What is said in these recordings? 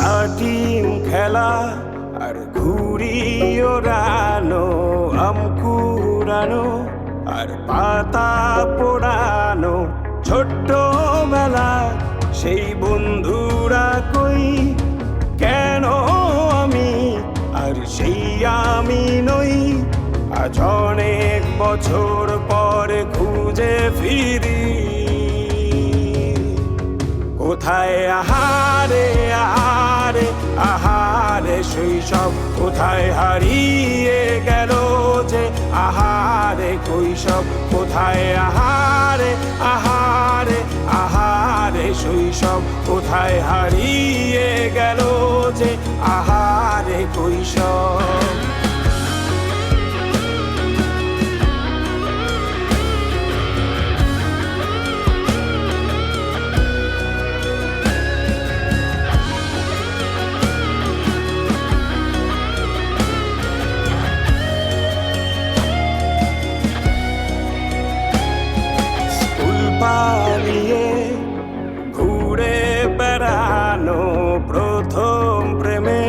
লাটিম খেলা আর ঘুড়ি ওড়ানো, আম কুড়ানো আর পাতা পোড়ানো, ছোট্টবেলা সেই বন্ধুরা কই, কেন আমি আর সেই আমি নই। আজ অনেক বছর পরে খুঁজে ফিরি, কোথায় আহারে আহারে আহারে শৈশব, কোথায় হারিয়ে গেল যে আহারে কৈশব, কোথায় আহারে আহারে আহারে শৈশব, কোথায় হারিয়ে গেল যে আহারে কৈশব। পালিয়ে ঘুরে বেড়ানো, প্রথম প্রেমে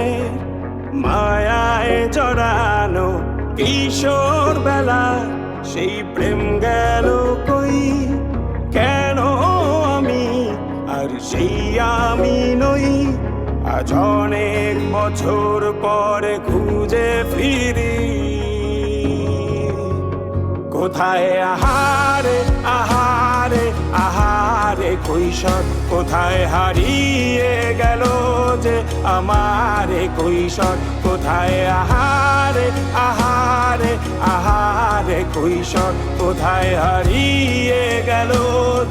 মায়ায় জড়ানো, কিশোর বেলা সেই প্রেম গেল কই, কেন আমি আর সেই আমি নই। আজ অনেক বছর পরে খুঁজে ফিরি, কোথায় আহারে আহারে আহারে কৈশোর, কোথায় হারিয়ে গেল যে আমারে কৈশোর, কোথায় আহারে আহারে আহারে কৈশোর, কোথায় হারিয়ে গেল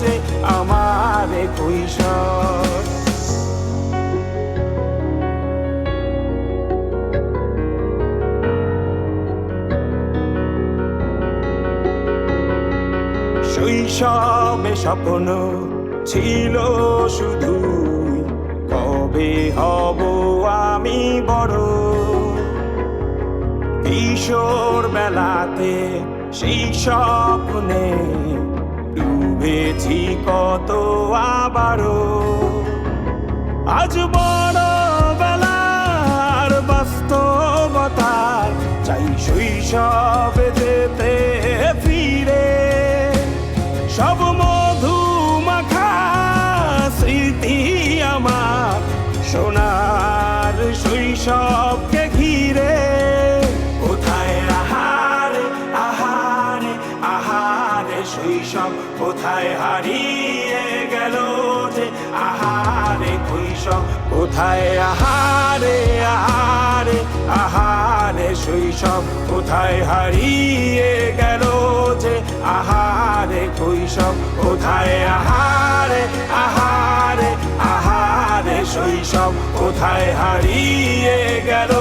যে আমারে কৈশোর। শৈশবে স্বপ্ন ছিল শুধু, কবে হব আমি বড়। কিশোর বেলাতে সেই স্বপ্নে ডুবেছি কত আবারও, আজ বড় বেলার বাস্তবতায় চাই শৈশবে যেতে ফিরে। সব মধু মাখা স্মৃতি আমার সোনার শৈশবকে ঘিরে, কোথায় আহারে আহারে আহারে শৈশব, কোথায় হারিয়ে গেল যে আহারে কৈশোর, কোথায় আহারে আহারে আহারে শৈশব, কোথায় হারিয়ে গেল যে আহারে কৈশোর, কোথায় আহারে আহারে আহারে শৈশব, কোথায় হারিয়ে গেল